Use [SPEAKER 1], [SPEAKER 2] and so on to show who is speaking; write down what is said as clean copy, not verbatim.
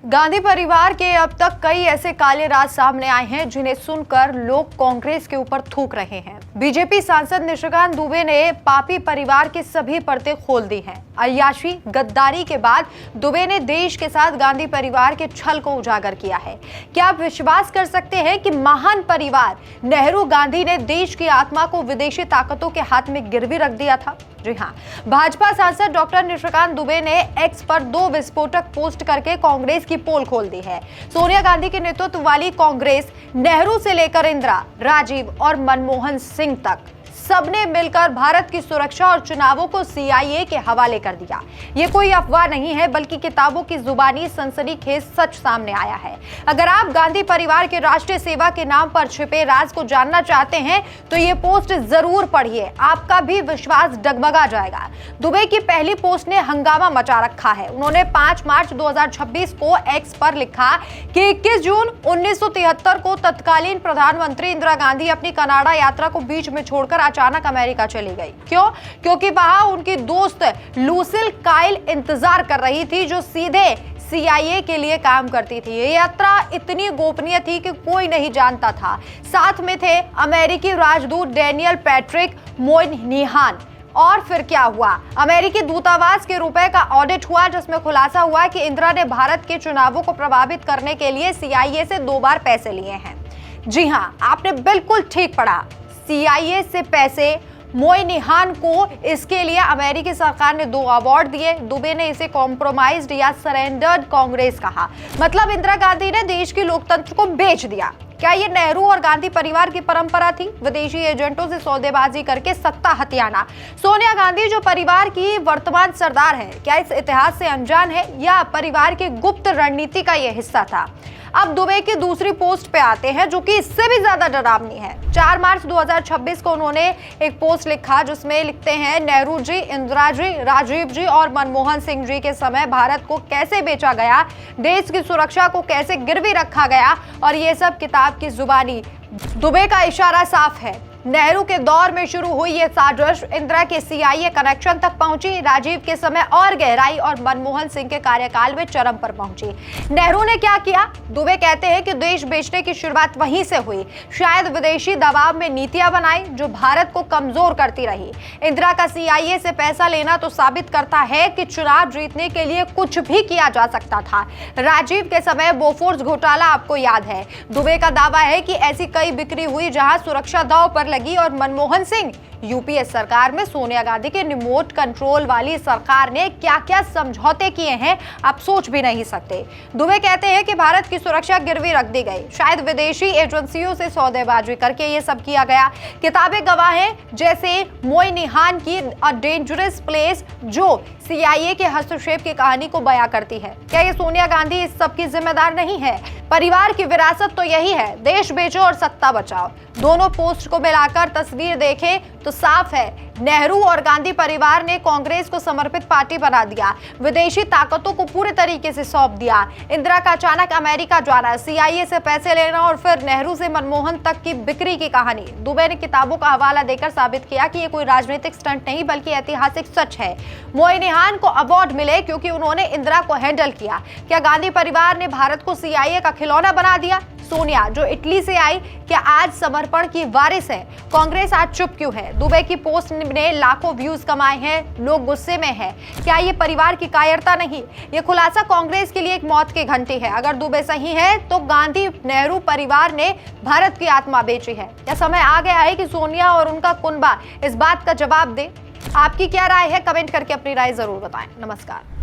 [SPEAKER 1] गांधी परिवार के अब तक कई ऐसे काले राज सामने आए हैं जिन्हें सुनकर लोग कांग्रेस के ऊपर थूक रहे हैं। बीजेपी सांसद निशिकांत दुबे ने पापी परिवार की सभी परतें खोल दी हैं। अय्याशी गद्दारी के बाद दुबे ने देश के साथ गांधी परिवार के छल को उजागर किया है। क्या आप विश्वास कर सकते हैं कि महान परिवार नेहरू गांधी ने देश की आत्मा को विदेशी ताकतों के हाथ में गिरवी रख दिया था? जी हां, भाजपा सांसद डॉक्टर निशिकांत दुबे ने एक्स पर 2 विस्फोटक पोस्ट करके कांग्रेस की पोल खोल दी है। सोनिया गांधी के नेतृत्व वाली कांग्रेस नेहरू से लेकर इंदिरा, राजीव और मनमोहन सिंह तक सबने मिलकर भारत की सुरक्षा और चुनावों को सीआईए के हवाले कर दिया। ये कोई अफवाह नहीं है, बल्कि किताबों की जुबानी सनसनीखेज सच सामने आया है। अगर आप गांधी परिवार के राष्ट्रीय सेवा के नाम पर छिपे राज को जानना चाहते हैं तो ये पोस्ट जरूर पढ़िए, आपका भी विश्वास डगमगा जाएगा। दुबे की पहली पोस्ट ने हंगामा मचा रखा है। उन्होंने 5 मार्च 2026 को एक्स पर लिखा कि 21 जून 1973 को तत्कालीन प्रधानमंत्री इंदिरा गांधी अपनी कनाडा यात्रा को बीच में छोड़कर अचानक अमेरिका चली गई। क्यों? क्योंकि वहां उनकी दोस्त लूसिल काइल इंतजार कर रही थी, जो सीधे सीआईए के लिए काम करती थी। ये यात्रा इतनी गोपनीय थी कि कोई नहीं जानता था। साथ में थे अमेरिकी राजदूत डेनियल पैट्रिक मोयनिहान। और फिर क्या हुआ? अमेरिकी दूतावास के रुपए का ऑडिट हुआ, जिसमें खुलासा हुआ कि इंदिरा ने भारत के चुनावों को प्रभावित करने के लिए सीआईए से 2 बार पैसे लिए हैं। जी हां, आपने बिल्कुल ठीक पढ़ा, सीआईए से पैसे। मोयनिहान को इसके लिए अमेरिकी सरकार ने 2 अवार्ड दिए। दुबे ने इसे कॉम्प्रोमाइज्ड या सरेंडर्ड कांग्रेस कहा। मतलब इंदिरा गांधी ने देश के लोकतंत्र को बेच दिया। क्या ये नेहरू और गांधी परिवार की परंपरा थी? विदेशी एजेंटों से सौदेबाजी करके सत्ता हथियाना। सोनिया गांधी जो परिवार की वर्तमान सरदार है, क्या इस इतिहास से अनजान है या परिवार की गुप्त रणनीति का यह हिस्सा था? अब दुबे की दूसरी पोस्ट पे आते हैं, जो कि इससे भी ज्यादा डरावनी है। 4 मार्च 2026 को उन्होंने एक पोस्ट लिखा, जिसमें लिखते हैं, नेहरू जी, इंदिरा जी, राजीव जी और मनमोहन सिंह जी के समय भारत को कैसे बेचा गया, देश की सुरक्षा को कैसे गिरवी रखा गया, और ये सब किताब की जुबानी। दुबे का इशारा साफ है। नेहरू के दौर में शुरू हुई ये साजिश इंदिरा के सीआईए कनेक्शन तक पहुंची, राजीव के समय और गहराई और मनमोहन सिंह के कार्यकाल में चरम पर पहुंची। नेहरू ने क्या किया? दुबे कहते हैं कि देश बेचने की शुरुआत वहीं से हुई। शायद विदेशी दबाव में नीतियां बनाई जो भारत को कमजोर करती रही। इंदिरा का सीआईए से पैसा लेना तो साबित करता है कि चुनाव जीतने के लिए कुछ भी किया जा सकता था। राजीव के समय बोफोर्स घोटाला आपको याद है। दुबे का दावा है कि ऐसी कई बिक्री हुई जहां सुरक्षा दांव पर लगी, और मनमोहन सिंह यूपीए सरकार में सोनिया गांधी के रिमोट कंट्रोल वाली सरकार ने क्या क्या समझौते किए हैं, आप सोच भी नहीं सकते। दुबे कहते हैं कि भारत की सुरक्षा गिरवी रख दी गई। शायद विदेशी एजेंसियों से सौदेबाजी करके ये सब किया गया। किताबें गवाह हैं, जैसे मोयनिहान की अ डेंजरस प्लेस, जो सीआईए के हस्तक्षेप की कहानी को बयां करती है। क्या ये सोनिया गांधी इस सब की जिम्मेदार नहीं है? परिवार की विरासत तो यही है, देश बेचो और सत्ता बचाओ। दोनों पोस्ट को मिलाकर तस्वीर देखें तो साफ है, नेहरू और गांधी परिवार ने कांग्रेस को समर्पित पार्टी बना दिया, विदेशी ताकतों को पूरे तरीके से सौंप दिया। इंदिरा का अचानक अमेरिका जाना, सीआईए से पैसे लेना और फिर नेहरू से मनमोहन तक की बिक्री की कहानी। दुबे ने किताबों का हवाला देकर साबित किया कि ये कोई राजनीतिक स्टंट नहीं, बल्कि ऐतिहासिक सच है। मोयनिहान को अवार्ड मिले क्योंकि उन्होंने इंदिरा को हैंडल किया। क्या गांधी परिवार ने भारत को सीआईए का खिलौना बना दिया? सोनिया जो इटली से आई, क्या आज समर्पण की वारिस है? कांग्रेस आज चुप क्यों है? दुबे की पोस्ट ने लाखों व्यूज कमाए हैं, लोग गुस्से में हैं। क्या ये परिवार की कायरता नहीं? ये खुलासा कांग्रेस के लिए एक मौत की घंटी है। अगर दुबे सही है तो गांधी नेहरू परिवार ने भारत की आत्मा बेची है। क्या समय आ गया है कि सोनिया और उनका कुनबा इस बात का जवाब दे? आपकी क्या राय है? कमेंट करके अपनी राय जरूर बताएं। नमस्कार।